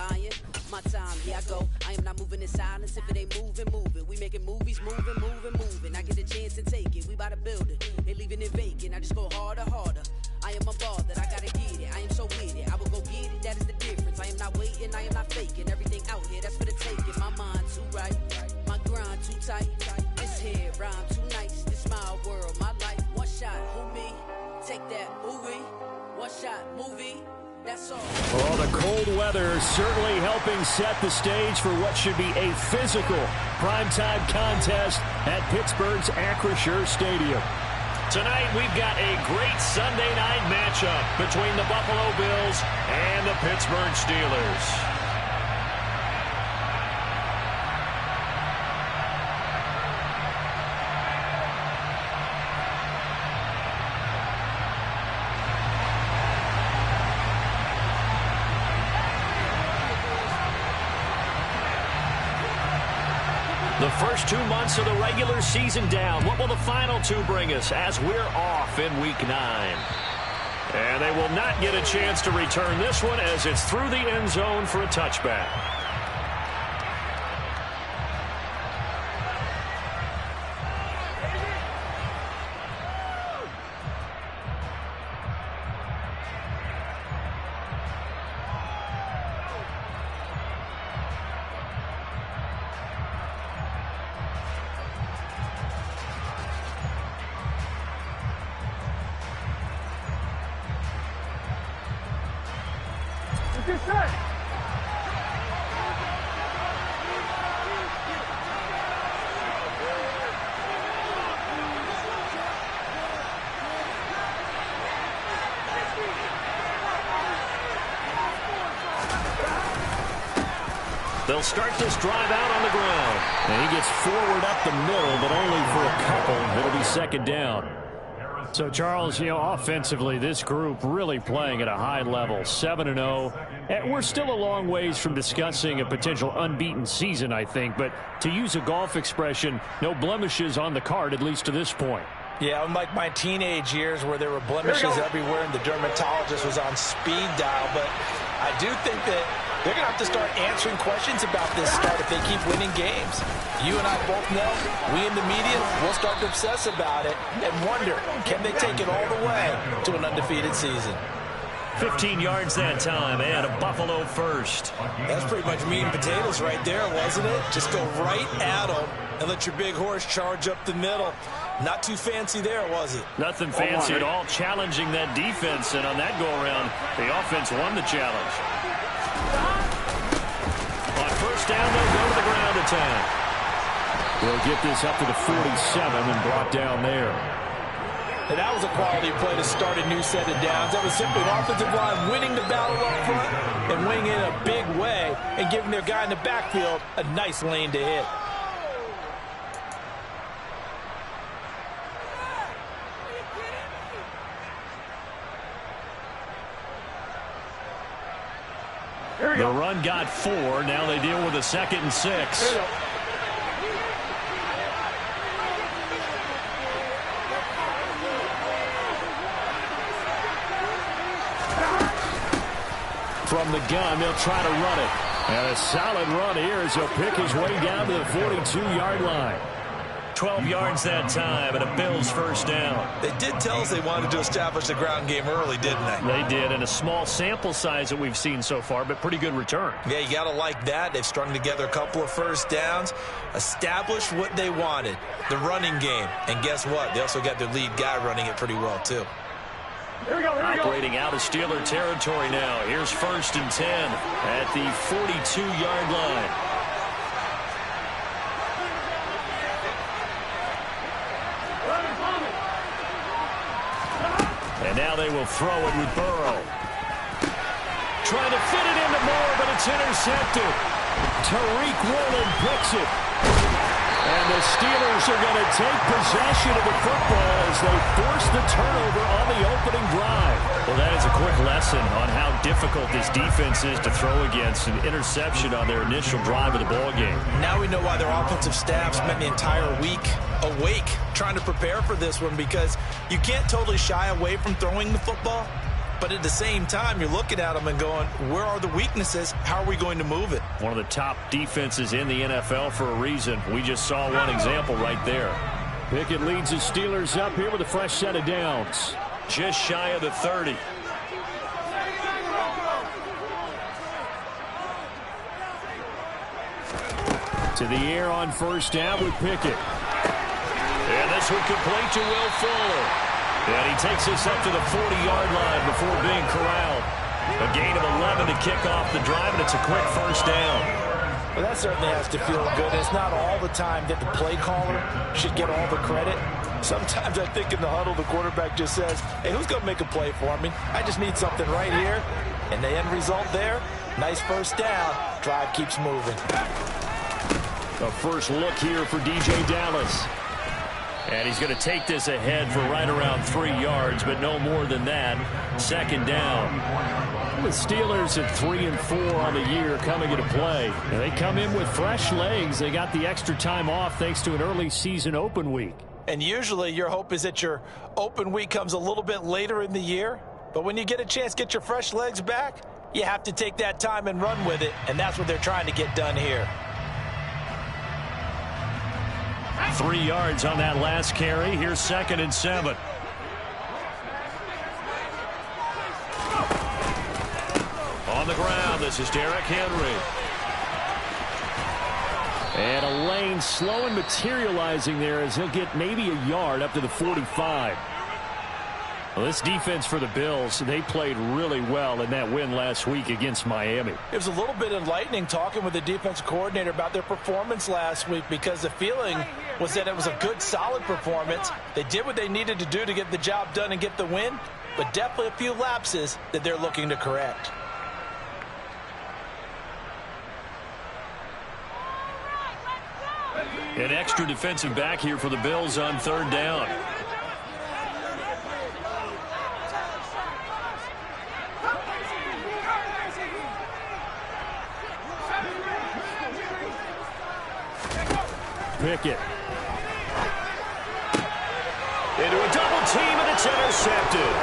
lying. My time, yeah, I go. I am not moving in silence. If it ain't moving, move it. We making movies, moving. I get a chance to take it. We bout to build it. They leaving it vacant. I just go harder. I am a ball that I gotta get it. I am so with it. I will go get it. That is the difference. I am not waiting. I am not faking. Everything out here, that's for the taking. My mind too right. My grind too tight. This here rhyme too nice. This my world, my life. One shot, who me? Take that, movie. One shot, movie. That's all. Well, the cold weather certainly helping set the stage for what should be a physical primetime contest at Pittsburgh's Acrisure Stadium. Tonight, we've got a great Sunday night matchup between the Buffalo Bills and the Pittsburgh Steelers. The first 2 months of the regular season down. What will the final two bring us as we're off in Week 9? And they will not get a chance to return this one as it's through the end zone for a touchback. They'll start this drive out on the ground. And he gets forward up the middle, but only for a couple. It'll be second down. So, Charles, offensively, this group really playing at a high level, 7-0. And we're still a long ways from discussing a potential unbeaten season, I think. But to use a golf expression, no blemishes on the card, at least to this point. Yeah, unlike my teenage years where there were blemishes everywhere and the dermatologist was on speed dial. But I do think that they're going to have to start answering questions about this start if they keep winning games. You and I both know, we in the media, will start to obsess about it and wonder, can they take it all the way to an undefeated season? 15 yards that time and a Buffalo first. That's pretty much meat and potatoes right there, wasn't it? Just go right at them and let your big horse charge up the middle. Not too fancy there, was it? Nothing fancy at all, challenging that defense, and on that go-around, the offense won the challenge. On first down, they'll go to the ground attack. They'll get this up to the 47 and brought down there. And that was a quality play to start a new set of downs. That was simply an offensive line winning the battle up front and winning in a big way and giving their guy in the backfield a nice lane to hit. The run got 4. Now they deal with a 2nd and 6. From the gun, they'll try to run it. And a solid run here as he'll pick his way down to the 42-yard line. 12 yards that time and a Bills first down. They did tell us they wanted to establish the ground game early, didn't they? They did, and a small sample size that we've seen so far, but pretty good return. Yeah, you got to like that. They've strung together a couple of first downs, established what they wanted, the running game. And guess what? They also got their lead guy running it pretty well, too. Here we go. Operating out of Steeler territory now. Here's 1st and 10 at the 42-yard line. And now they will throw it with Burrow. Trying to fit it into Moore, but it's intercepted. Tariq Woolen picks it. And the Steelers are going to take possession of the football as they force the turnover on the opening drive. Well, that is a quick lesson on how difficult this defense is to throw against. An interception on their initial drive of the ball game. Now we know why their offensive staff spent the entire week awake trying to prepare for this one, because you can't totally shy away from throwing the football, But at the same time, you're looking at them and going, where are the weaknesses? How are we going to move it? One of the top defenses in the NFL for a reason. We just saw one example right there. Pickett leads the Steelers up here with a fresh set of downs. Just shy of the 30. To the air on first down with Pickett. And this one complete to Will Fuller. And he takes us up to the 40-yard line before being corralled. A gain of 11 to kick off the drive, and it's a quick first down. Well, that certainly has to feel good. It's not all the time that the play caller should get all the credit. Sometimes I think in the huddle, the quarterback just says, hey, who's going to make a play for me? I just need something right here. And the end result there, nice first down. Drive keeps moving. A first look here for DJ Dallas. And he's going to take this ahead for right around 3 yards, but no more than that. Second down. The Steelers at 3-4 on the year coming into play. And they come in with fresh legs. They got the extra time off thanks to an early season open week. And usually your hope is that your open week comes a little bit later in the year. But when you get a chance to get your fresh legs back, you have to take that time and run with it. And that's what they're trying to get done here. 3 yards on that last carry. Here's 2nd and 7. On the ground, this is Derrick Henry. And a lane slow and materializing there as he'll get maybe a yard up to the 45. Well, this defense for the Bills, they played really well in that win last week against Miami. It was a little bit enlightening talking with the defense coordinator about their performance last week because the feeling was that it was a good, solid performance. They did what they needed to do to get the job done and get the win, but definitely a few lapses that they're looking to correct. An extra defensive back here for the Bills on 3rd down. Pickett. Into a double team, and it's intercepted.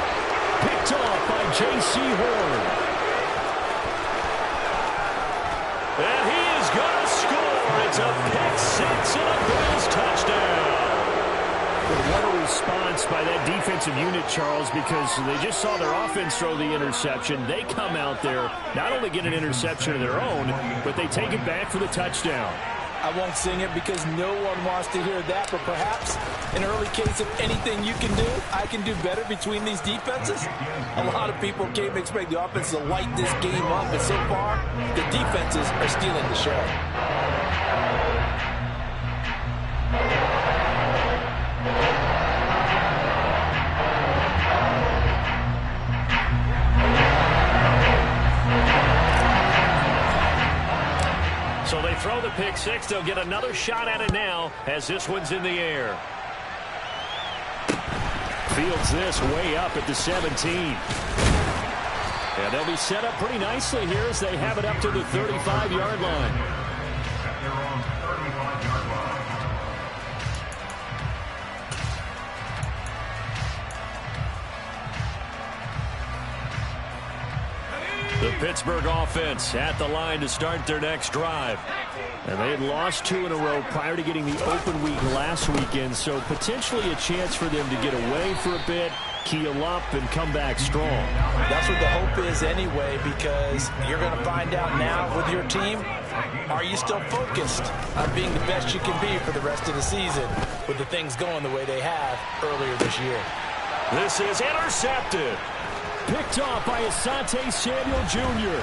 Picked off by J.C. Horn. And he is going to score. It's a pick six and a Bills touchdown. But what a response by that defensive unit, Charles, because they just saw their offense throw the interception. They come out there, not only get an interception of their own, but they take it back for the touchdown. I won't sing it because no one wants to hear that, but perhaps an early case of anything you can do, I can do better between these defenses. A lot of people came expect the offense to light this game up, but so far, the defenses are stealing the show. So they throw the pick six. They'll get another shot at it now as this one's in the air. Fields this way up at the 17. And they'll be set up pretty nicely here as they have it up to the 35-yard line. The Pittsburgh offense at the line to start their next drive. And they had lost 2 in a row prior to getting the open week last weekend, so potentially a chance for them to get away for a bit, keel up, and come back strong. That's what the hope is anyway, because you're going to find out now with your team, are you still focused on being the best you can be for the rest of the season with the things going the way they have earlier this year? This is intercepted. Picked off by Asante Samuel Jr.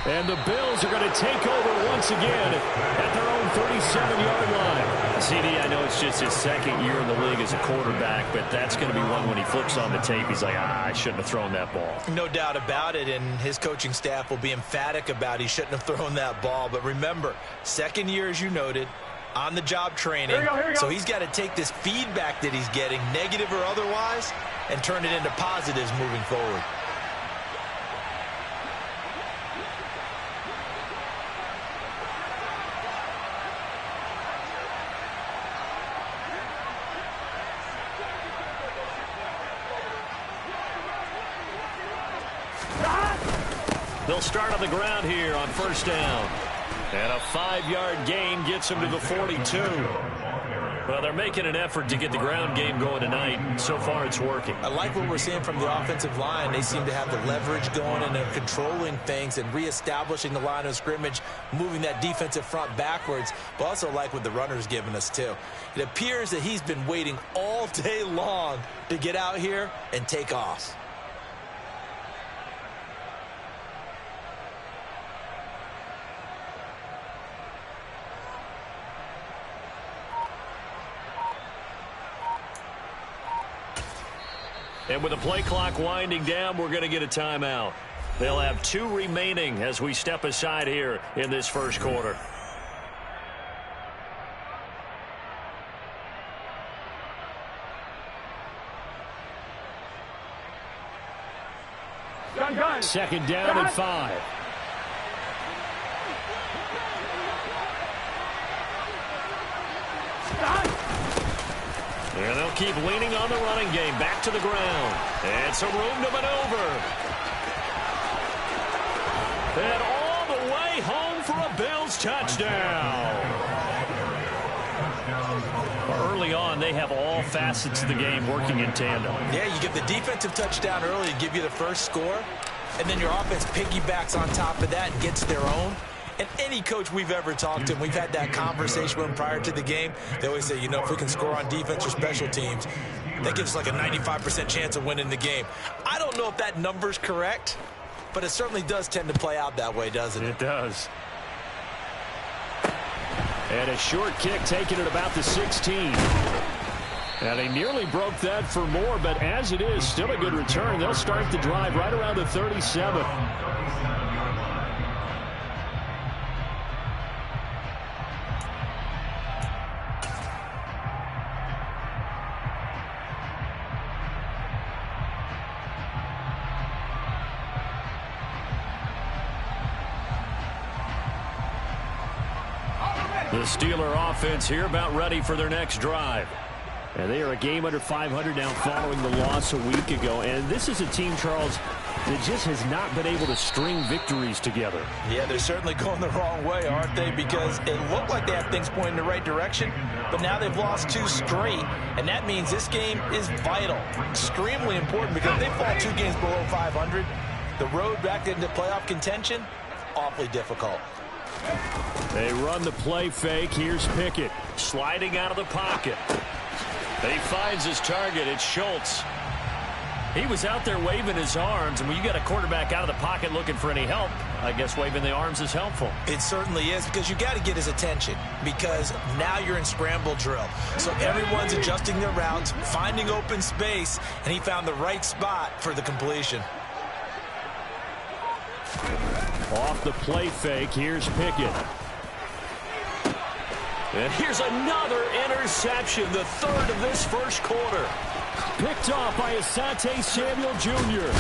And the Bills are going to take over once again at their own 37-yard line. CD, I know it's just his second year in the league as a quarterback, but that's going to be one when he flips on the tape, he's like, I shouldn't have thrown that ball. No doubt about it, and his coaching staff will be emphatic about he shouldn't have thrown that ball. But remember, second year, as you noted, on-the-job training. Here we go. So he's got to take this feedback that he's getting, negative or otherwise, and turn it into positives moving forward. They'll start on the ground here on first down. And a 5-yard gain gets them to the 42. Well, they're making an effort to get the ground game going tonight. So far, it's working. I like what we're seeing from the offensive line. They seem to have the leverage going, and they're controlling things and reestablishing the line of scrimmage, moving that defensive front backwards. But also like what the runner's giving us, too. It appears that he's been waiting all day long to get out here and take off. And with the play clock winding down, we're going to get a timeout. They'll have 2 remaining as we step aside here in this first quarter. Second down and 5. And they'll keep leaning on the running game. Back to the ground. And some room to maneuver. And all the way home for a Bills touchdown. Early on, they have all facets of the game working in tandem. Yeah, you get the defensive touchdown early to give you the first score, and then your offense piggybacks on top of that and gets their own. And any coach we've ever talked to, and we've had that conversation with them prior to the game, they always say, you know, if we can score on defense or special teams, that gives us like a 95% chance of winning the game. I don't know if that number's correct, but it certainly does tend to play out that way, doesn't it? It does. And a short kick taken at about the 16. Now, they nearly broke that for more, but as it is, still a good return. They'll start the drive right around the 37. The Steeler offense here about ready for their next drive. And they are a game under 500 now following the loss a week ago. And this is a team, Charles, that just has not been able to string victories together. Yeah, they're certainly going the wrong way, aren't they? Because it looked like they have things pointing in the right direction, but now they've lost 2 straight. And that means this game is vital, extremely important, because if they fall 2 games below 500, the road back into playoff contention, awfully difficult. They run the play fake. Here's Pickett. Sliding out of the pocket. And he finds his target. It's Schultz. He was out there waving his arms, and when you got a quarterback out of the pocket looking for any help, I guess waving the arms is helpful. It certainly is, because you got to get his attention, because now you're in scramble drill. So everyone's adjusting their routes, finding open space, and he found the right spot for the completion. Off the play fake, here's Pickett. And here's another interception, the 3rd of this first quarter. Picked off by Asante Samuel Jr.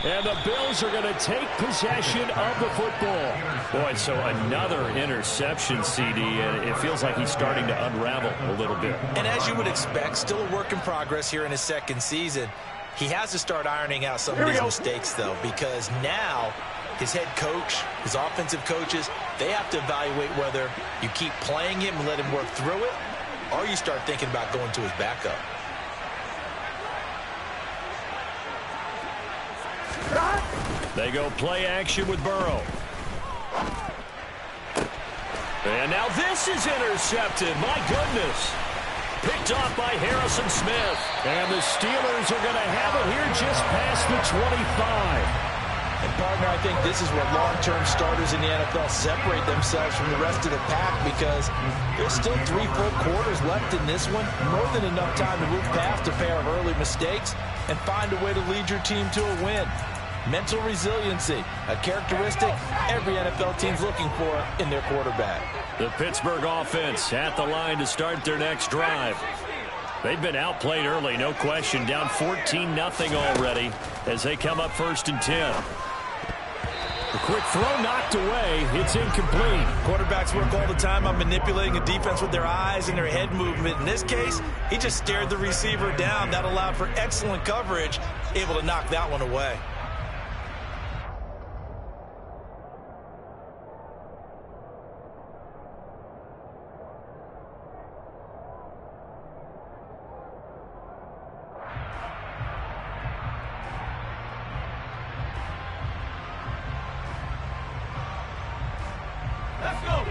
And the Bills are going to take possession of the football. Boy, so another interception, CD, and it feels like he's starting to unravel a little bit. And as you would expect, still a work in progress here in his second season. He has to start ironing out some of these mistakes, though, because now his head coach, his offensive coaches, they have to evaluate whether you keep playing him and let him work through it, or you start thinking about going to his backup. They go play action with Burrow. And now this is intercepted. My goodness. Picked off by Harrison Smith. And the Steelers are going to have it here just past the 25. And, partner, I think this is where long-term starters in the NFL separate themselves from the rest of the pack, because there's still 3 full quarters left in this one. More than enough time to move past a pair of early mistakes and find a way to lead your team to a win. Mental resiliency, a characteristic every NFL team's looking for in their quarterback. The Pittsburgh offense at the line to start their next drive. They've been outplayed early, no question. Down 14-0 already as they come up 1st and 10. A quick throw knocked away. It's incomplete. Quarterbacks work all the time on manipulating a defense with their eyes and their head movement. In this case, he just stared the receiver down. That allowed for excellent coverage, able to knock that one away.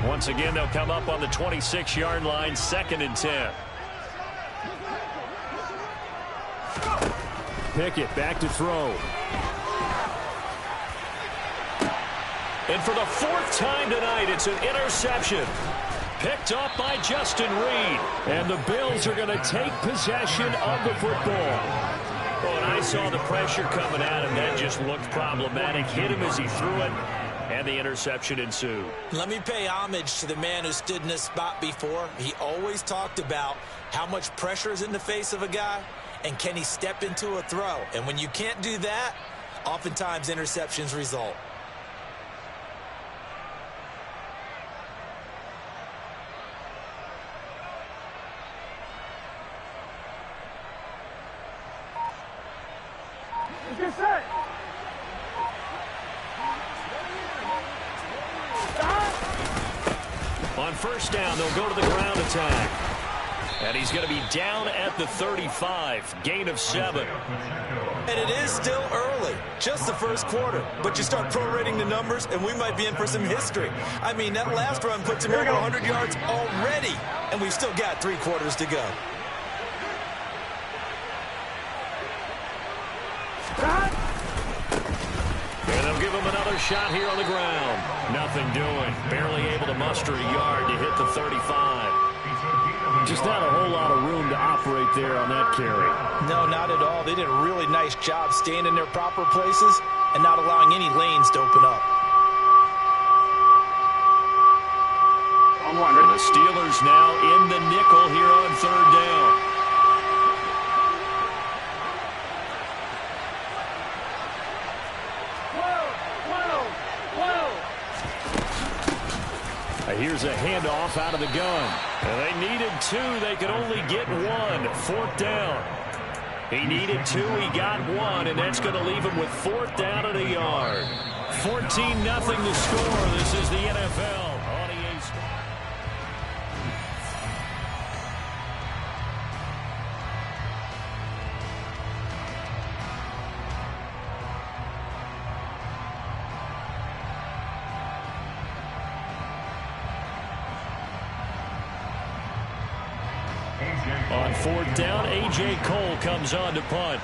Once again, they'll come up on the 26-yard line, 2nd and 10. Pickett back to throw. And for the 4th time tonight, it's an interception. Picked up by Justin Reed. And the Bills are going to take possession of the football. Well, when I saw the pressure coming at him, that just looked problematic. Hit him as he threw it, and the interception ensued. Let me pay homage to the man who stood in this spot before. He always talked about how much pressure is in the face of a guy, and can he step into a throw. And when you can't do that, oftentimes interceptions result. On 1st down, they'll go to the ground attack. And he's going to be down at the 35. Gain of 7. And it is still early, just the 1st quarter. But you start prorating the numbers, and we might be in for some history. I mean, that last run puts him over 100 yards already, and we've still got 3 quarters to go. And they'll give him another shot here on the ground. Nothing doing. Barely able to muster a yard to hit the 35. Just not a whole lot of room to operate there on that carry. No, not at all. They did a really nice job staying in their proper places and not allowing any lanes to open up. The Steelers now in the nickel here on 3rd down. Here's a handoff out of the gun. And they needed 2. They could only get 1. 4th down. He needed 2. He got 1. And that's going to leave him with 4th down and a yard. 14-0 to score. This is the NFL on EA Sports. On 4th down, A.J. Cole comes on to punt.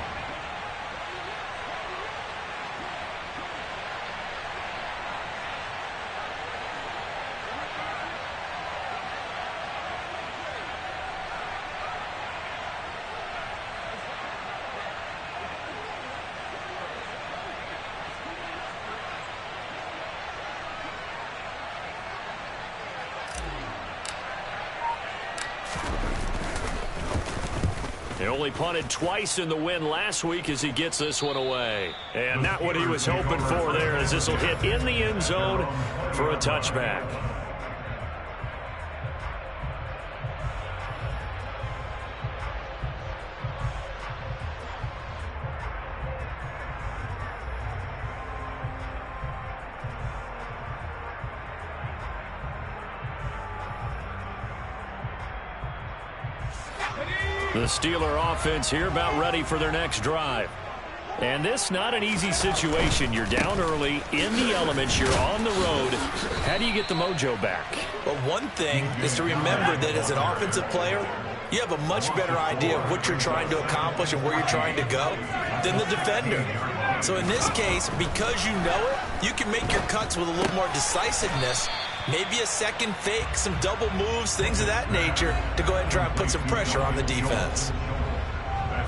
He only punted twice in the win last week as he gets this one away. And not what he was hoping for there, as this will hit in the end zone for a touchback. The Steeler offense here about ready for their next drive. And this not an easy situation. You're down early, in the elements, you're on the road. How do you get the mojo back? Well, one thing is to remember that as an offensive player, you have a much better idea of what you're trying to accomplish and where you're trying to go than the defender. So in this case, because you know it, you can make your cuts with a little more decisiveness. Maybe a second fake, some double moves, things of that nature to go ahead and try and put some pressure on the defense.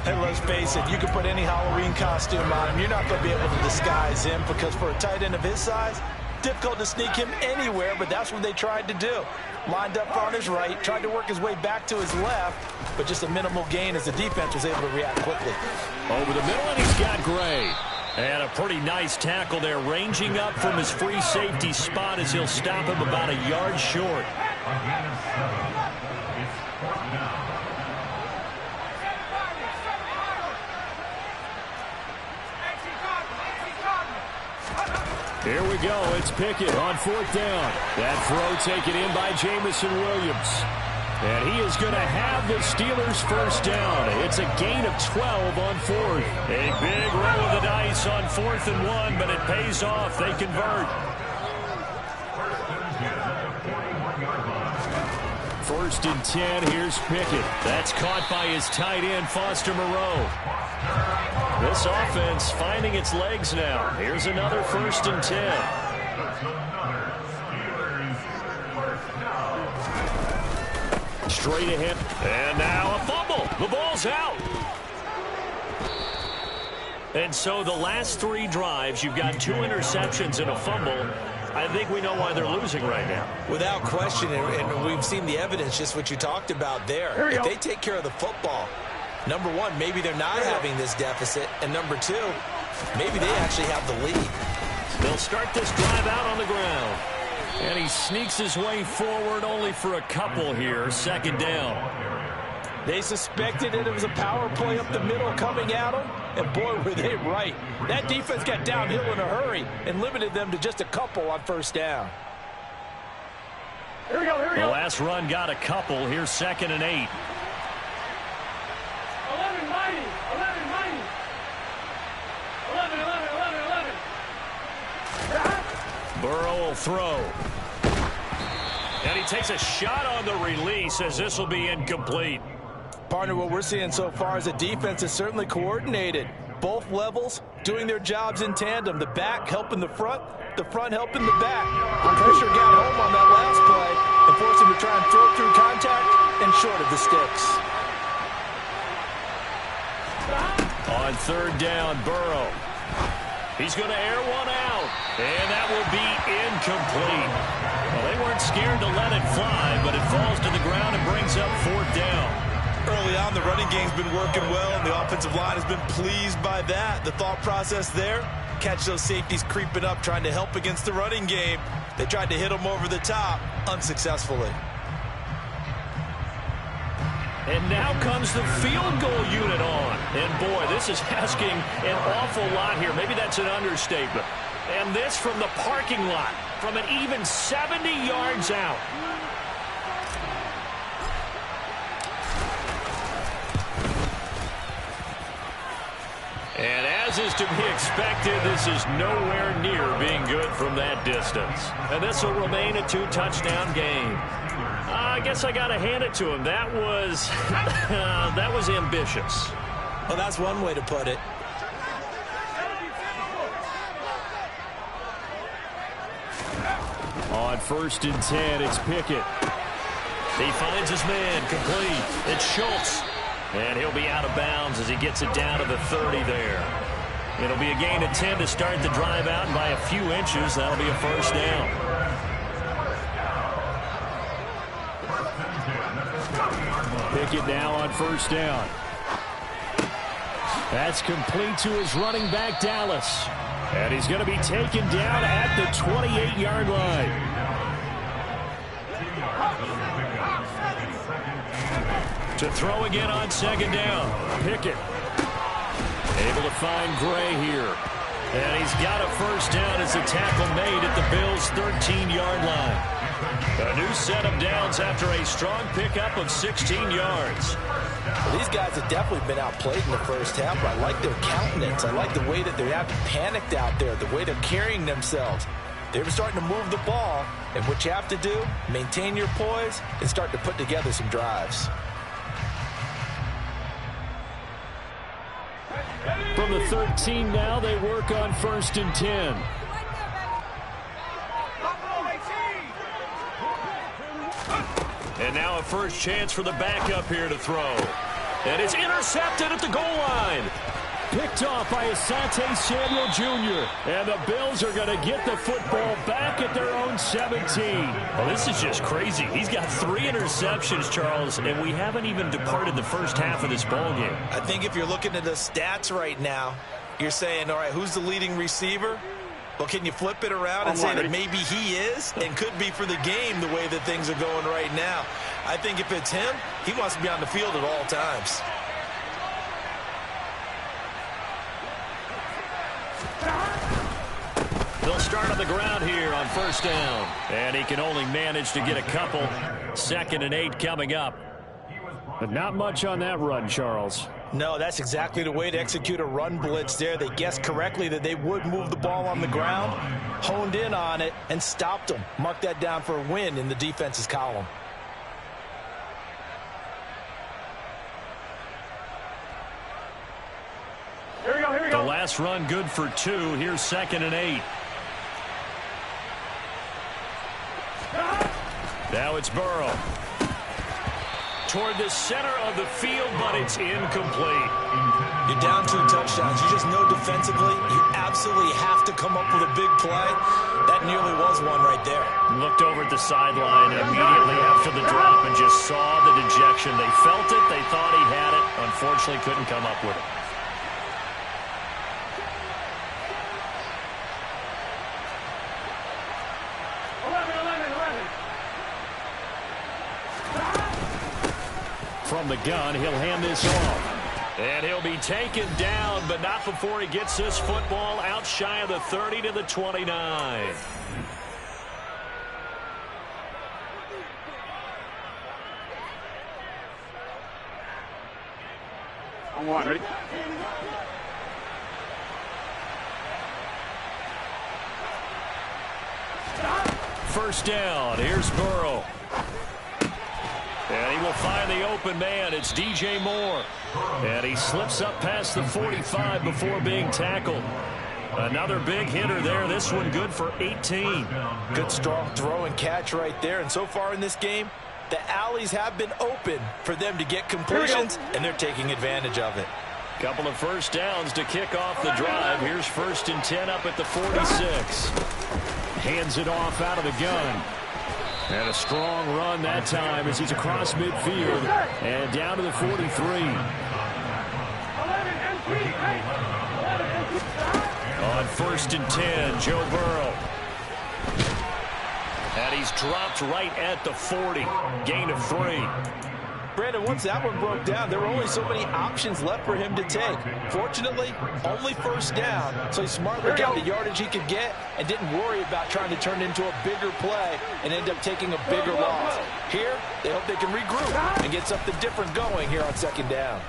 Hey, let's face it, you can put any Halloween costume on him. You're not going to be able to disguise him because for a tight end of his size, difficult to sneak him anywhere, but that's what they tried to do. Lined up on his right, tried to work his way back to his left, but just a minimal gain as the defense was able to react quickly. Over the middle, and he's got Gray. And a pretty nice tackle there, ranging up from his free safety spot as he'll stop him about a yard short. Here we go. It's Pickett on 4th down. That throw taken in by Jamison Williams. And he is going to have the Steelers' first down. It's a gain of 12 on 4th. A big roll of the dice on 4th and 1, but it pays off. They convert. First and 10, here's Pickett. That's caught by his tight end, Foster Moreau. This offense finding its legs now. Here's another first and 10. Straight ahead. And now a fumble. The ball's out. And so the last 3 drives, you've got 2 interceptions and a fumble. I think we know why they're losing right now. Without question, and we've seen the evidence, just what you talked about there. If they take care of the football, number one, maybe they're not having this deficit, and number 2, maybe they actually have the lead. They'll start this drive out on the ground. And he sneaks his way forward only for a couple here. Second down. They suspected that it was a power play up the middle coming at them, and boy, were they right. That defense got downhill in a hurry and limited them to just a couple on first down. Here we go. The last run got a couple. Here's second and 8. 11, mighty. 11, mighty. 11, 11, 11, 11. Burrow will throw. And he takes a shot on the release as this will be incomplete. Partner, what we're seeing so far is a defense is certainly coordinated. Both levels doing their jobs in tandem. The back helping the front helping the back. Pressure got home on that last play and forced him to try and throw through contact and short of the sticks. On third down, Burrow. He's going to air one out, and that will be incomplete. Well, they weren't scared to let it fly, but it falls to the ground and brings up fourth down. Early on, the running game's been working well, and the offensive line has been pleased by that. The thought process there, catch those safeties creeping up, trying to help against the running game. They tried to hit them over the top, unsuccessfully. And now comes the field goal unit on. And boy, this is asking an awful lot here. Maybe that's an understatement. And this from the parking lot, from an even 70 yards out. And as is to be expected, this is nowhere near being good from that distance. And this will remain a 2-touchdown game. I guess I got to hand it to him. That was that was ambitious. Well, that's one way to put it. On first and 10, it's Pickett. He finds his man, complete. It's Schultz. And he'll be out of bounds as he gets it down to the 30 there. It'll be a gain of 10 to start the drive out, and by a few inches, that'll be a first down. Pickett now on first down. That's complete to his running back, Dallas. And he's going to be taken down at the 28-yard line. To throw again on second down. Pickett able to find Gray here. And he's got a first down as the tackle made at the Bills' 13-yard line. A new set of downs after a strong pickup of 16 yards. Well, these guys have definitely been outplayed in the first half, but I like their countenance. I like the way that they haven't panicked out there, the way they're carrying themselves. They're starting to move the ball, and what you have to do, maintain your poise and start to put together some drives. From the 13 now, they work on first and 10. And now a first chance for the backup here to throw. And it's intercepted at the goal line. Picked off by Asante Samuel Jr. And the Bills are going to get the football back at their own 17. Well, this is just crazy. He's got 3 interceptions, Charles, and we haven't even departed the first half of this ballgame. I think if you're looking at the stats right now, you're saying, all right, who's the leading receiver? Well, can you flip it around and say that maybe he is and could be for the game the way that things are going right now? I think if it's him, he wants to be on the field at all times. They'll start on the ground here on first down. And he can only manage to get a couple. Second and 8 coming up. But not much on that run, Charles. No, that's exactly the way to execute a run blitz there. They guessed correctly that they would move the ball on the ground, honed in on it, and stopped them. Mark that down for a win in the defense's column. pass run good for 2. Here's 2nd and 8. Now it's Burrow. Toward the center of the field, but it's incomplete. You're down 2 touchdowns. You just know defensively you absolutely have to come up with a big play. That nearly was one right there. Looked over at the sideline immediately after the drop and just saw the dejection. They felt it. They thought he had it. Unfortunately, couldn't come up with it. From the gun, he'll hand this off. And he'll be taken down, but not before he gets this football out shy of the 30 to the 29. On one, ready? First down. Here's Burrow. And he will find the open man. It's DJ Moore. And he slips up past the 45 before being tackled. Another big hitter there. This one good for 18. Good strong throw and catch right there. And so far in this game, the alleys have been open for them to get completions, and they're taking advantage of it. Couple of first downs to kick off the drive. Here's 1st and 10 up at the 46. Hands it off out of the gun. And a strong run that time as he's across midfield and down to the 43. On 1st and 10, Joe Burrow. And he's dropped right at the 40. Gain of 3. Brandon, once that one broke down, there were only so many options left for him to take. Fortunately, only first down, so he smartly got the yardage he could get and didn't worry about trying to turn it into a bigger play and end up taking a bigger loss. Here, they hope they can regroup and get something different going here on 2nd down.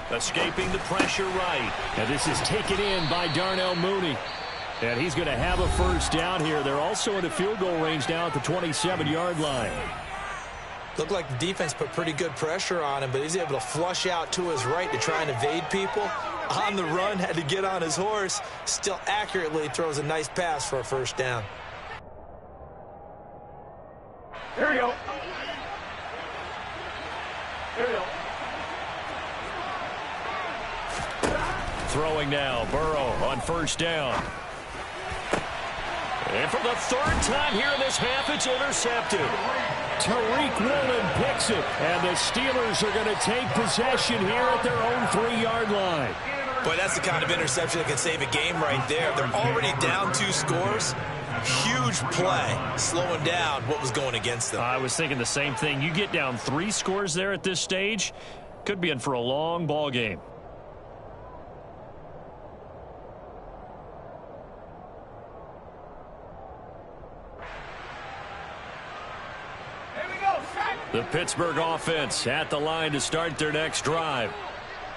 Escaping the pressure right. And this is taken in by Darnell Mooney. And he's going to have a first down here. They're also in a field goal range now at the 27-yard line. Looked like the defense put pretty good pressure on him, but he's able to flush out to his right to try and evade people. On the run, had to get on his horse. Still accurately throws a nice pass for a first down. Here we go. Here we go. Throwing now, Burrow on first down. And for the 3rd time here in this half, it's intercepted. Tariq Woolen picks it, and the Steelers are going to take possession here at their own 3-yard line. Boy, that's the kind of interception that can save a game right there. They're already down 2 scores. Huge play, slowing down what was going against them. I was thinking the same thing. You get down 3 scores there at this stage, could be in for a long ball game. The Pittsburgh offense at the line to start their next drive.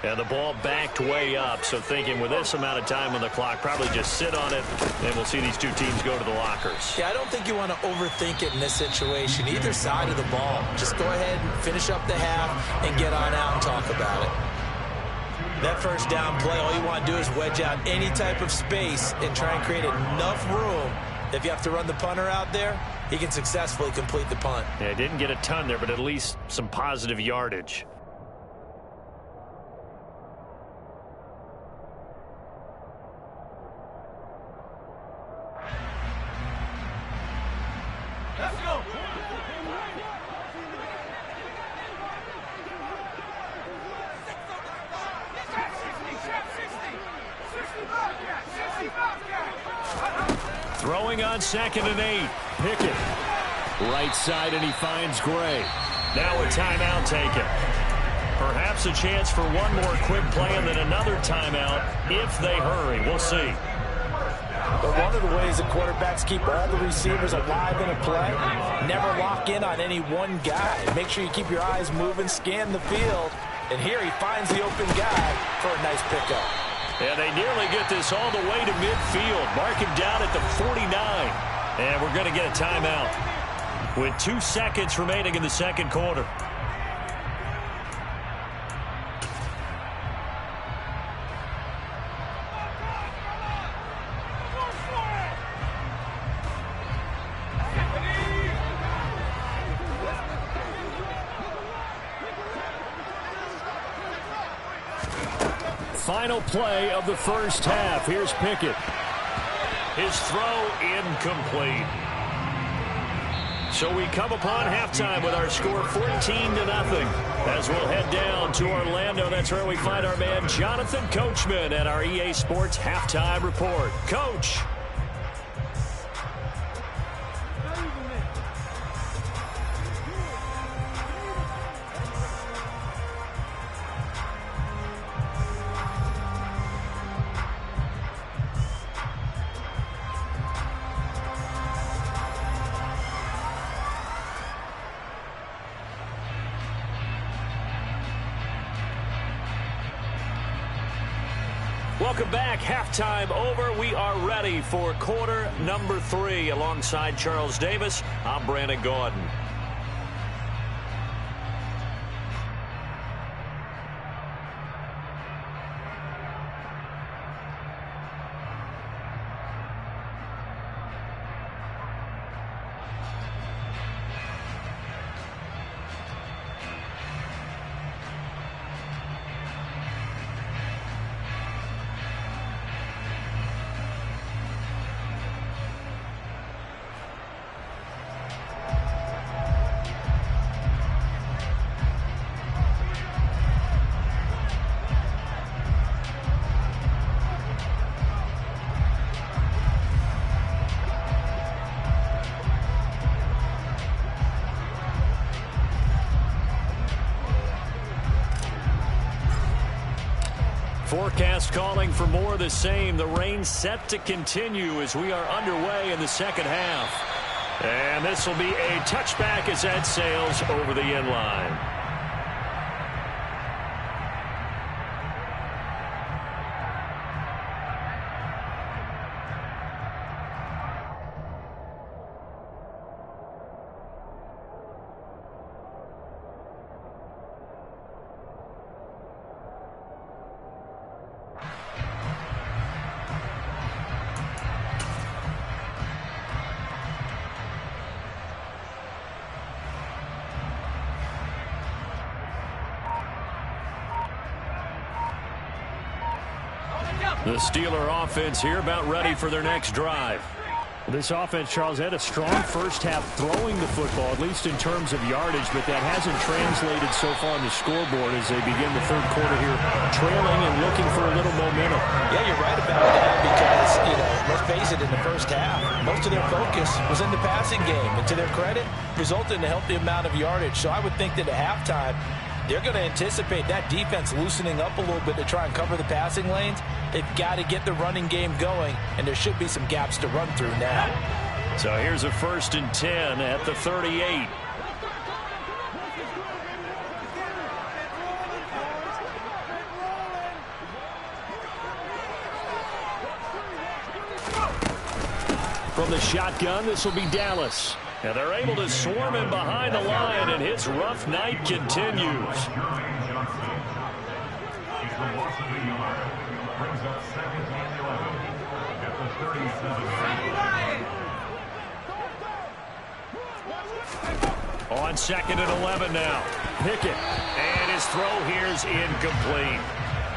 And the ball backed way up, so thinking with this amount of time on the clock, probably just sit on it, and we'll see these 2 teams go to the lockers. Yeah, I don't think you want to overthink it in this situation, either side of the ball. Just go ahead and finish up the half and get on out and talk about it. That first down play, all you want to do is wedge out any type of space and try and create enough room that if you have to run the punter out there, he can successfully complete the punt. Yeah, didn't get a ton there, but at least some positive yardage. Let's go. Throwing on 2nd and 8. Pickett. Right side, and he finds Gray. Now a timeout taken. Perhaps a chance for one more quick play and then another timeout if they hurry. We'll see. But one of the ways that quarterbacks keep all the receivers alive in a play, never lock in on any one guy. Make sure you keep your eyes moving, scan the field, and here he finds the open guy for a nice pickup. And they nearly get this all the way to midfield. Mark him down at the 49. And we're going to get a timeout with 2 seconds remaining in the 2nd quarter. final play of the first half. Here's Pickett. His throw incomplete. So we come upon halftime with our score 14-0. As we'll head down to Orlando, that's where we find our man Jonathan Coachman at our EA Sports Halftime Report. Coach. Welcome back. Halftime over. We are ready for quarter number 3. Alongside Charles Davis, I'm Brandon Gaudin. Forecast calling for more of the same. The rain set to continue as we are underway in the second half. And this will be a touchback as that sails over the end line. The Steeler offense here about ready for their next drive. This offense, Charles, had a strong first half throwing the football, at least in terms of yardage, but that hasn't translated so far on the scoreboard as they begin the third quarter here, trailing and looking for a little momentum. Yeah, you're right about that because, let's face it, in the first half, most of their focus was in the passing game. And to their credit, resulted in a healthy amount of yardage. So I would think that at halftime, they're going to anticipate that defense loosening up a little bit to try and cover the passing lanes. They've got to get the running game going, and there should be some gaps to run through now. So here's a 1st and 10 at the 38. From the shotgun, this will be Dallas. And they're able to swarm him behind the line, and his rough night continues. On 2nd and 11 now. Pickett. And his throw here is incomplete.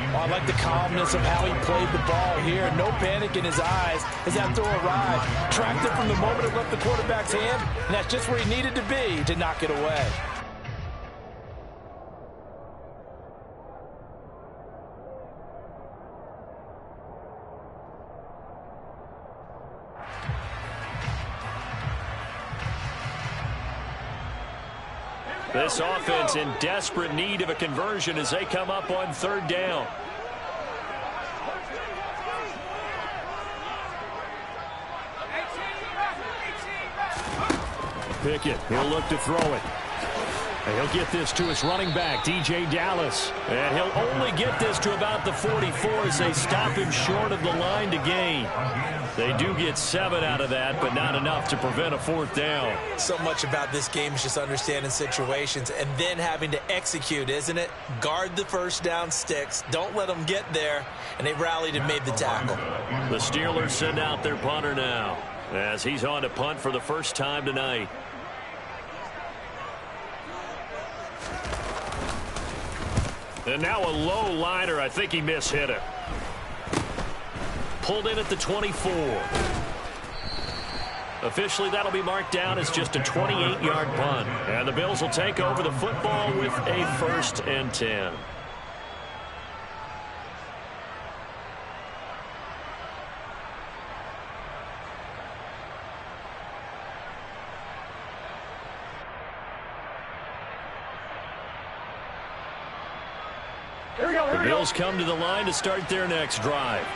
I like the calmness of how he played the ball here. No panic in his eyes as that throw arrived. Tracked it from the moment it left the quarterback's hand, and that's just where he needed to be to knock it away. This offense in desperate need of a conversion as they come up on 3rd down. Pickett, he'll look to throw it. And he'll get this to his running back, DJ Dallas. And he'll only get this to about the 44 as they stop him short of the line to gain. They do get 7 out of that, but not enough to prevent a 4th down. So much about this game is just understanding situations and then having to execute, isn't it? Guard the first down sticks. Don't let them get there. And they rallied and made the tackle. The Steelers send out their punter now as he's on to punt for the first time tonight. And now a low liner. I think he mishit it. Pulled in at the 24. Officially, that'll be marked down as just a 28-yard punt. And the Bills will take over the football with a 1st and 10. The Bills come to the line to start their next drive.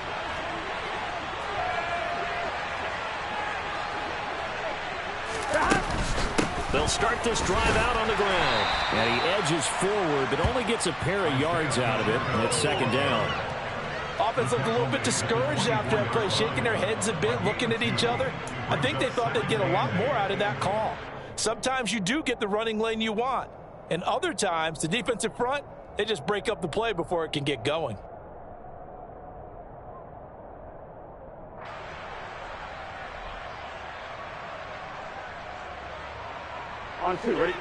They'll start this drive out on the ground. And he edges forward, but only gets a pair of yards out of it. And it's 2nd down. Offense looked a little bit discouraged after that play, shaking their heads a bit, looking at each other. I think they thought they'd get a lot more out of that call. Sometimes you do get the running lane you want. And other times, the defensive front, they just break up the play before it can get going. On 2, ready?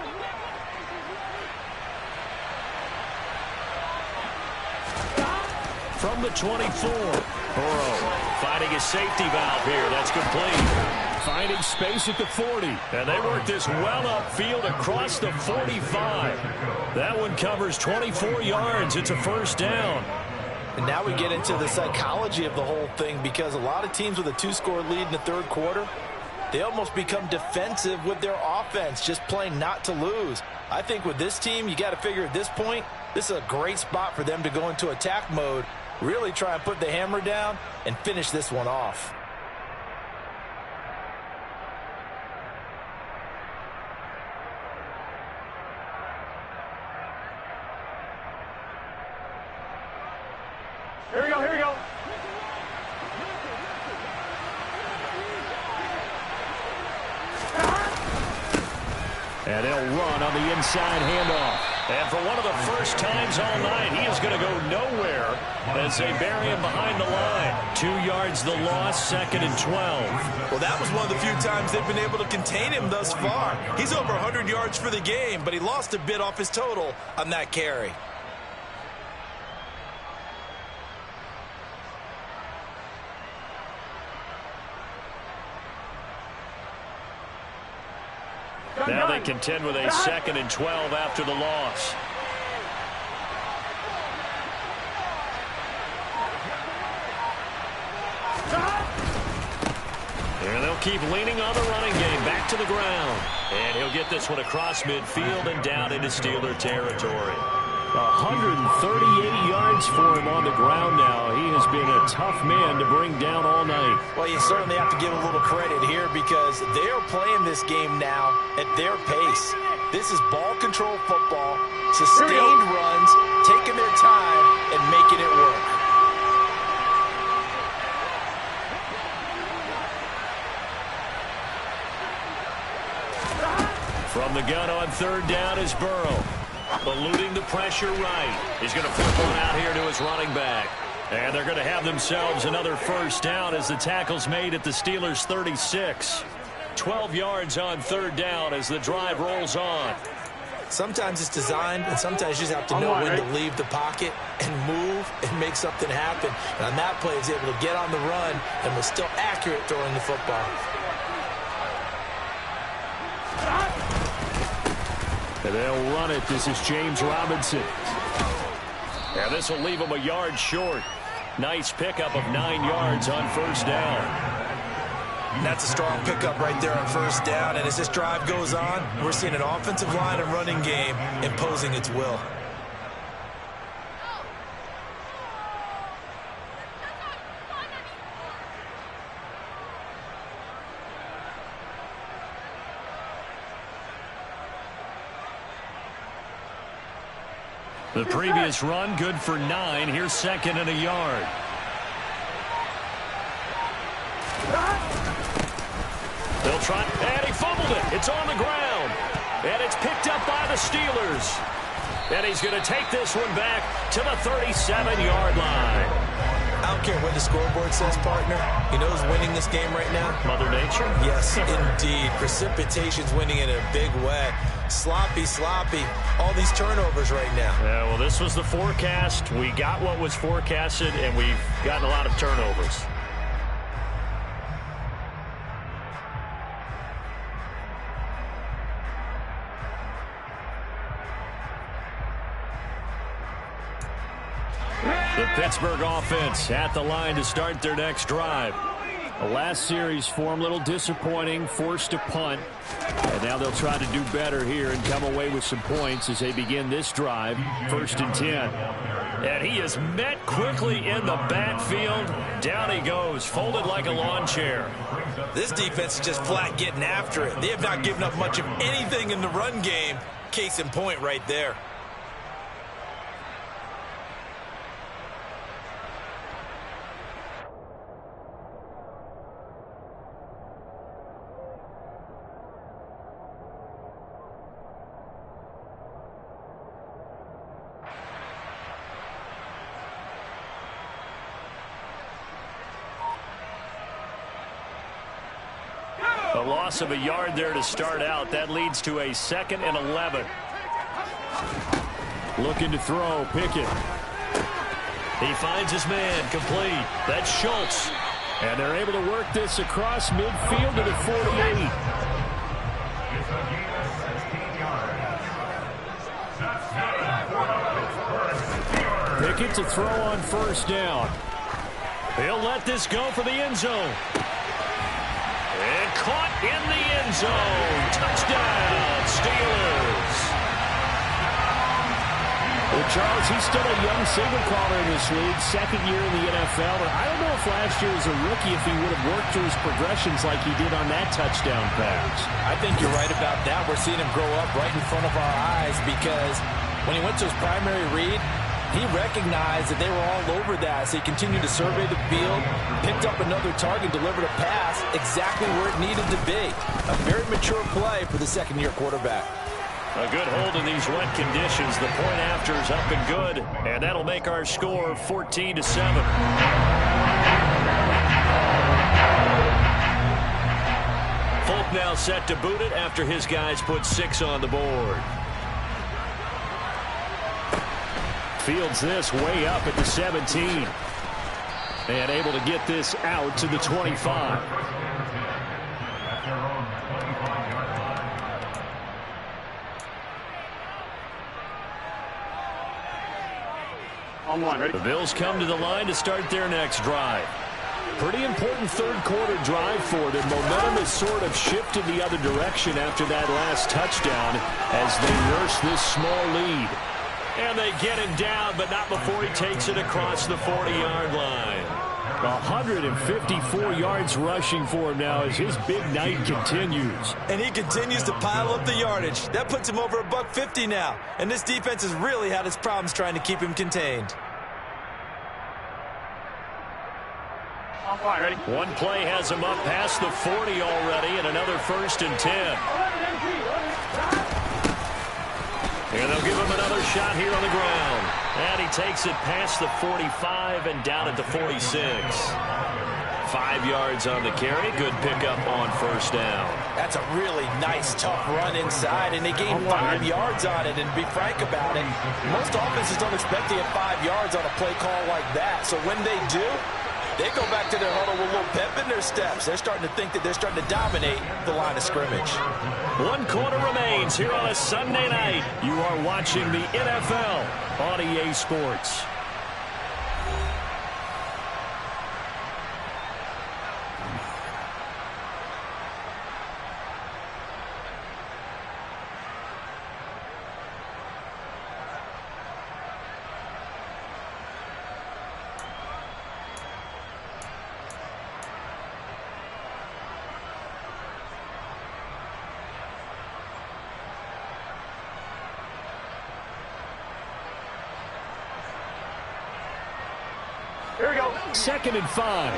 From the 24, Burrow finding his safety valve here. That's complete. Finding space at the 40. And they work this well upfield across the 45. That one covers 24 yards. It's a 1st down. And now we get into the psychology of the whole thing, because a lot of teams with a 2-score lead in the 3rd quarter, they almost become defensive with their offense, just playing not to lose. I think with this team, you got to figure at this point, this is a great spot for them to go into attack mode, really try and put the hammer down and finish this one off. Here we go, here we go. And they'll run on the inside handoff. And for one of the first times all night, he is going to go nowhere as they bury him behind the line. 2 yards the loss, 2nd and 12. Well, that was one of the few times they've been able to contain him thus far. He's over 100 yards for the game, but he lost a bit off his total on that carry. Now they contend with a 2nd and 12 after the loss. And they'll keep leaning on the running game. Back to the ground. And he'll get this one across midfield and down into Steeler territory. 138 yards for him on the ground now. He has been a tough man to bring down all night. Well, you certainly have to give him a little credit here, because they are playing this game now at their pace. This is ball control football, sustained runs, taking their time and making it work. From the gun on 3rd down is Burrow. Eluding the pressure right. He's going to flip one out here to his running back. And they're going to have themselves another 1st down as the tackle's made at the Steelers' 36. 12 yards on 3rd down as the drive rolls on. Sometimes it's designed, and sometimes you just have to know when to leave the pocket and move and make something happen. And on that play, he's able to get on the run and was still accurate throwing the football. And they'll run it. This is James Robinson. Yeah, this will leave him a yard short. Nice pickup of 9 yards on 1st down. And that's a strong pickup right there on 1st down. And as this drive goes on, we're seeing an offensive line and running game imposing its will. The previous run, good for 9. Here's 2nd and a yard. They'll try, and he fumbled it. It's on the ground. And it's picked up by the Steelers. And he's going to take this one back to the 37-yard line. I don't care what the scoreboard says, partner. You know who's winning this game right now? Mother Nature? Yes, indeed. Precipitation's winning in a big way. Sloppy, sloppy. All these turnovers right now. Yeah, well, this was the forecast. We got what was forecasted, and we've gotten a lot of turnovers. The Pittsburgh offense at the line to start their next drive. The last series for them, a little disappointing, forced to punt. And now they'll try to do better here and come away with some points as they begin this drive, 1st and 10. And he is met quickly in the backfield. Down he goes, folded like a lawn chair. This defense is just flat getting after it. They have not given up much of anything in the run game. Case in point right there. A loss of a yard there to start out. That leads to a 2nd and 11. Looking to throw, Pickett. He finds his man, complete. That's Schultz. And they're able to work this across midfield to the 48. Pickett to throw on 1st down. He'll let this go for the end zone. And caught in the end zone. Touchdown, Steelers. Well, Charles, he's still a young signal caller in this league, 2nd year in the NFL. But I don't know if last year as a rookie if he would have worked through his progressions like he did on that touchdown pass. I think you're right about that. We're seeing him grow up right in front of our eyes because when he went to his primary read, he recognized that they were all over that, so he continued to survey the field, picked up another target, delivered a pass exactly where it needed to be. A very mature play for the 2nd-year quarterback. A good hold in these wet conditions. The point after is up and good, and that'll make our score 14-7. Folk now set to boot it after his guys put 6 on the board. Fields this way up at the 17. And able to get this out to the 25. On line, ready? The Bills come to the line to start their next drive. Pretty important 3rd quarter drive for them. Momentum has sort of shifted the other direction after that last touchdown as they nurse this small lead. And they get him down, but not before he takes it across the 40-yard line. 154 yards rushing for him now as his big night continues. And he continues to pile up the yardage. That puts him over $150 now. And this defense has really had its problems trying to keep him contained. On line, ready? One play has him up past the 40 already, and another 1st and 10. And they'll give him another shot here on the ground. And he takes it past the 45 and down at the 46. 5 yards on the carry. Good pickup on 1st down. That's a really nice, tough run inside, and they gained 5 yards on it. And to be frank about it, most offenses don't expect to get 5 yards on a play call like that. So when they do, they go back to their huddle with a little pep in their steps. They're starting to think that they're starting to dominate the line of scrimmage. 1 quarter remains here on a Sunday night. You are watching the NFL on EA Sports. Here we go. 2nd and 5.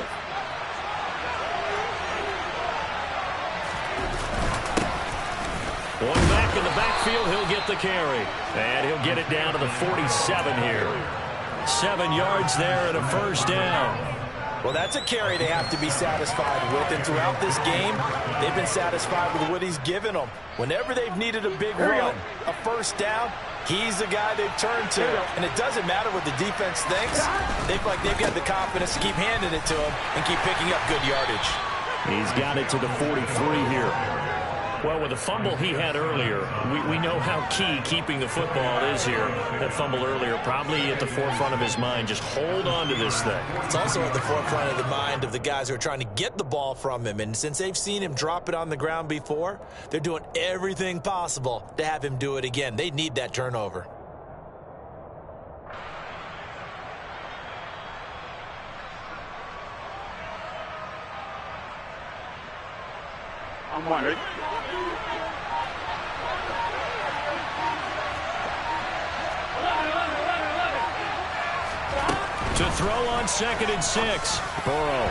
One back in the backfield, he'll get the carry. And he'll get it down to the 47 here. 7 yards there and a 1st down. Well, that's a carry they have to be satisfied with. And throughout this game, they've been satisfied with what he's given them. Whenever they've needed a big run, a first down, he's the guy they've turned to. And it doesn't matter what the defense thinks. They feel like they've got the confidence to keep handing it to him and keep picking up good yardage. He's got it to the 43 here. Well, with the fumble he had earlier, we know how key keeping the football is here. That fumble earlier probably at the forefront of his mind. Just hold on to this thing. It's also at the forefront of the mind of the guys who are trying to get the ball from him. And since they've seen him drop it on the ground before, they're doing everything possible to have him do it again. They need that turnover. I'm one, ready? To throw on 2nd and 6. Burrow.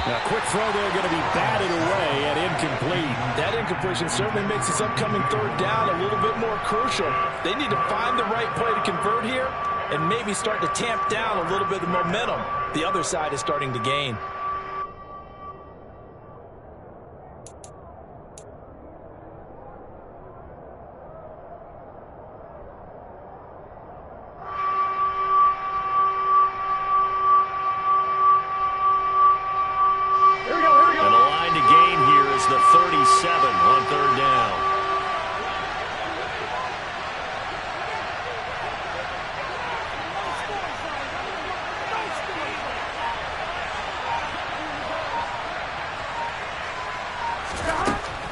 Now, quick throw there, going to be batted away and incomplete. That incompletion certainly makes this upcoming third down a little bit more crucial. They need to find the right play to convert here and maybe start to tamp down a little bit of the momentum the other side is starting to gain. The 37 on third down.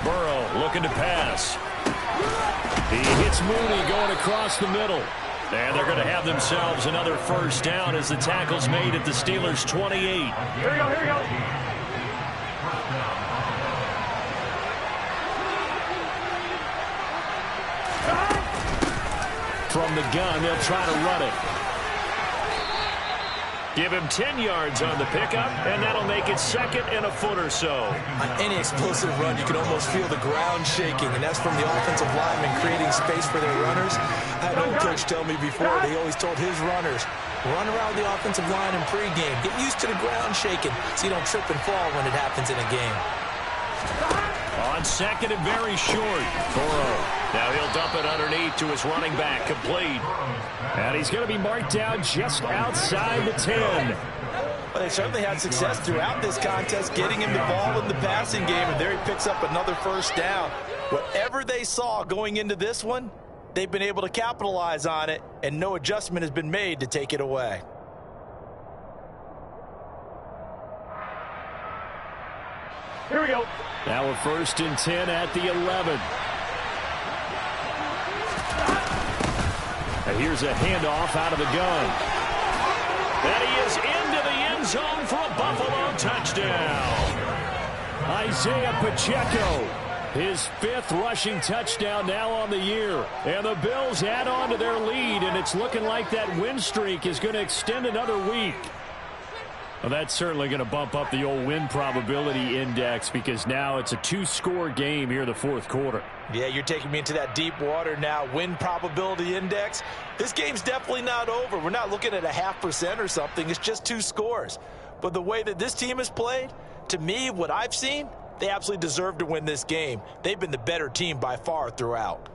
Burrow looking to pass. He hits Mooney going across the middle. And they're going to have themselves another first down as the tackle's made at the Steelers' 28. Here we go, here we go. From the gun, they'll try to run it. Give him 10 yards on the pickup, and that'll make it 2nd and a foot or so. On any explosive run, you can almost feel the ground shaking, and that's from the offensive linemen creating space for their runners. I had an old coach tell me before, they always told his runners, run around the offensive line in pregame. Get used to the ground shaking so you don't trip and fall when it happens in a game. On 2nd and very short. Burrow. Now he'll dump it underneath to his running back. Complete. And he's going to be marked down just outside the 10. Well, they certainly had success throughout this contest getting him the ball in the passing game, and there he picks up another first down. Whatever they saw going into this one, they've been able to capitalize on it, and no adjustment has been made to take it away. Here we go. Now we're 1st and 10 at the 11. And here's a handoff out of the gun. And he is into the end zone for a Buffalo touchdown. Isaiah Pacheco, his 5th rushing touchdown now on the year. And the Bills add on to their lead, and it's looking like that win streak is going to extend another week. Well, that's certainly going to bump up the old win probability index because now it's a 2-score game here in the 4th quarter. Yeah, you're taking me into that deep water now. Win probability index. This game's definitely not over. We're not looking at a 0.5% or something. It's just 2 scores. But the way that this team has played, to me, what I've seen, they absolutely deserve to win this game. They've been the better team by far throughout.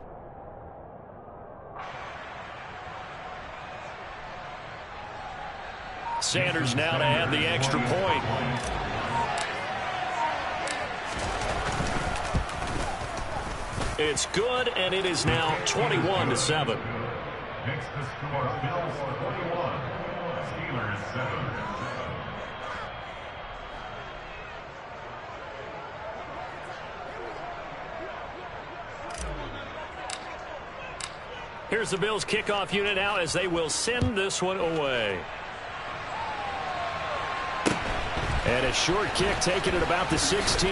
Sanders now to add the extra point. It's good, and it is now 21-7. Next to score, Bills 21, Steelers 7. Here's the Bills kickoff unit out as they will send this one away. And a short kick taken at about the 16.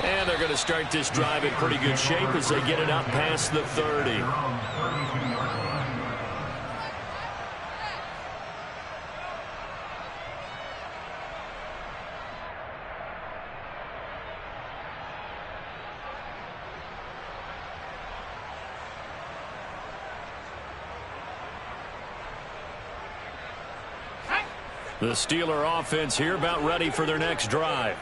And they're going to start this drive in pretty good shape as they get it up past the 30. The Steeler offense here about ready for their next drive.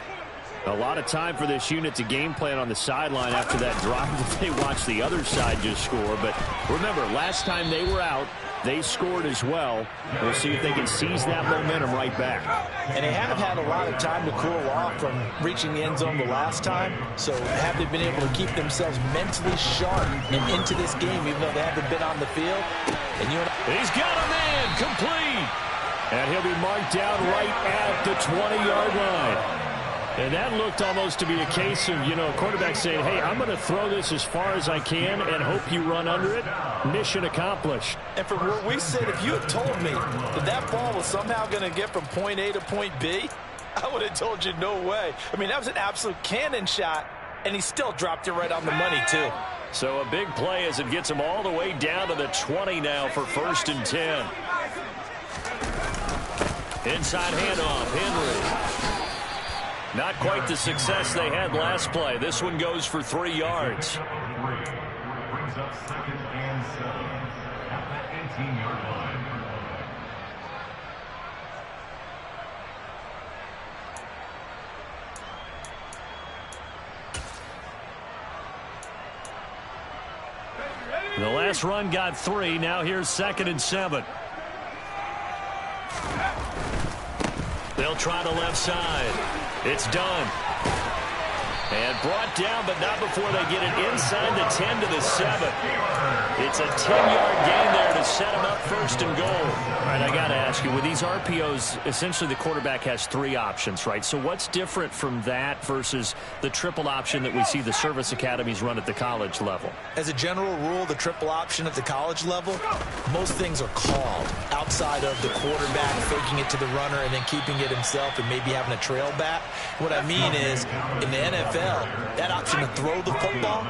A lot of time for this unit to game plan on the sideline after that drive that they watched the other side just score. But remember, last time they were out, they scored as well. We'll see if they can seize that momentum right back. And they have had a lot of time to cool off from reaching the end zone the last time. So have they been able to keep themselves mentally sharp and into this game, even though they haven't been on the field? And he's got a man complete. And he'll be marked down right at the 20-yard line. And that looked almost to be a case of, a quarterback saying, hey, I'm going to throw this as far as I can and hope you run under it. Mission accomplished. And from where we sit, if you had told me that ball was somehow going to get from point A to point B, I would have told you no way. I mean, that was an absolute cannon shot, and he still dropped it right on the money, too. So a big play as it gets him all the way down to the 20 now for 1st and 10. Inside handoff, Henry. Not quite the success they had last play. This one goes for 3 yards. Brings up 2nd and 7 at the 18-yard line. The last run got 3. Now here's 2nd and 7. They'll try the left side. It's done. And brought down, but not before they get it inside the 10 to the 7. It's a 10-yard gain there to set them up 1st and goal. All right, I got to ask you, with these RPOs, essentially the quarterback has 3 options, right? So what's different from that versus the triple option that we see the service academies run at the college level? As a general rule, the triple option at the college level, most things are called outside of the quarterback faking it to the runner and then keeping it himself and maybe having a trail back. What I mean is, in the NFL, that option to throw the football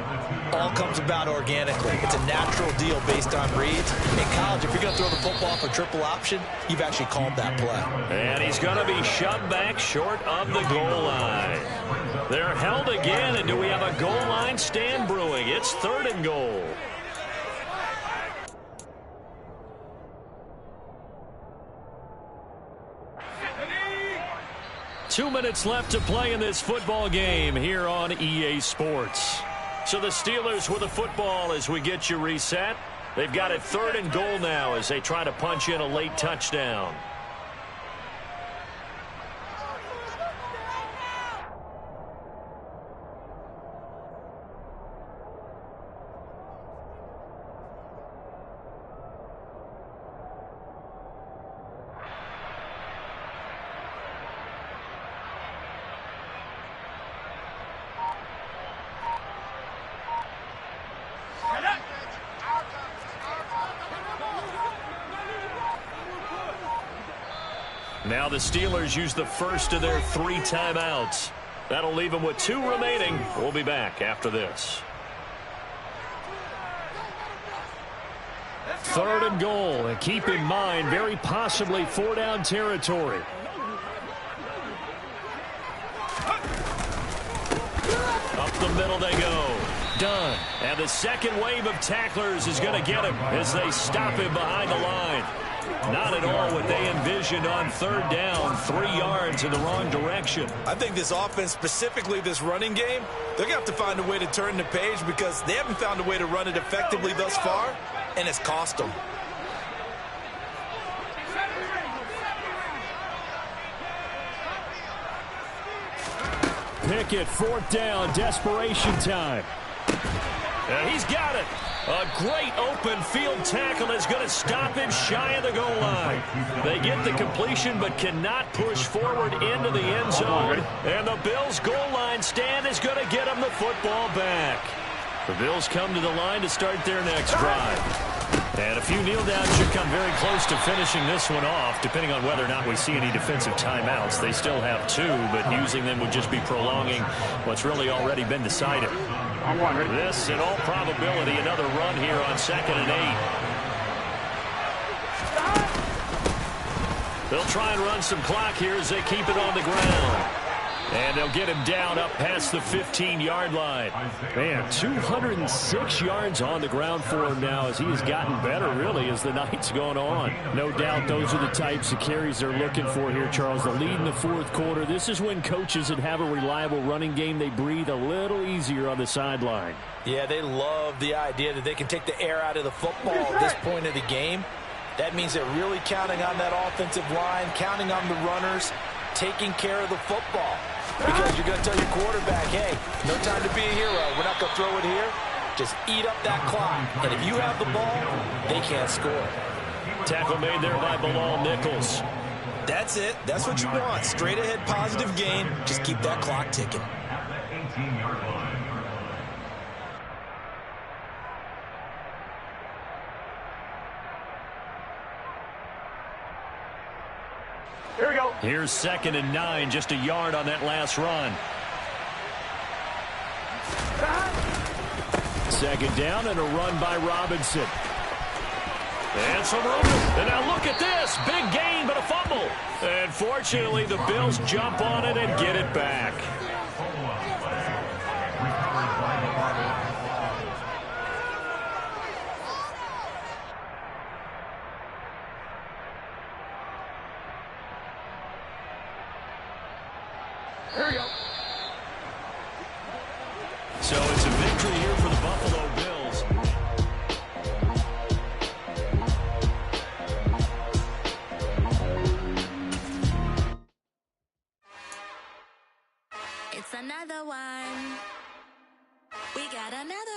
all comes about organically. It's a natural deal based on reads. In college, if you're going to throw the football for triple option, you've actually called that play. And he's going to be shoved back short of the goal line. They're held again, and do we have a goal line stand brewing? It's 3rd and goal. Two minutes left to play in this football game here on EA Sports. So the Steelers with the football as we get you reset. They've got it 3rd and goal now as they try to punch in a late touchdown. Now the Steelers use the first of their 3 timeouts. That'll leave them with 2 remaining. We'll be back after this. 3rd and goal. And keep in mind, very possibly 4-down territory. Up the middle they go. Done. And the second wave of tacklers is going to get him as they stop him behind the line. Not at all what they envisioned on 3rd down, 3 yards in the wrong direction. I think this offense, specifically this running game, they're going to have to find a way to turn the page because they haven't found a way to run it effectively thus far, and it's cost them. Pickett, 4th down, desperation time. And he's got it. A great open field tackle is going to stop him shy of the goal line. They get the completion but cannot push forward into the end zone. And the Bills' goal line stand is going to get them the football back. The Bills come to the line to start their next drive. And a few kneel downs should come very close to finishing this one off, depending on whether or not we see any defensive timeouts. They still have 2, but using them would just be prolonging what's really already been decided. This, in all probability, another run here on 2nd and 8. They'll try and run some clock here as they keep it on the ground. And they'll get him down up past the 15-yard line. Man, 206 yards on the ground for him now as he has gotten better, really, as the night's gone on. No doubt those are the types of carries they're looking for here, Charles. The lead in the fourth quarter. This is when coaches that have a reliable running game, they breathe a little easier on the sideline. Yeah, they love the idea that they can take the air out of the football at this point of the game. That means they're really counting on that offensive line, counting on the runners, taking care of the football. Because you're going to tell your quarterback, hey, no time to be a hero. We're not going to throw it here. Just eat up that clock. And if you have the ball, they can't score. Tackle made there by Bilal Nichols. That's it. That's what you want. Straight ahead positive gain. Just keep that clock ticking. At the 18-yard line. Here we go. Here's 2nd and 9, just a yard on that last run. 2nd down and a run by Robinson. And some room. And now look at this. Big gain, but a fumble. And fortunately, the Bills jump on it and get it back. Here we go. So it's a victory here for the Buffalo Bills. It's another one. We got another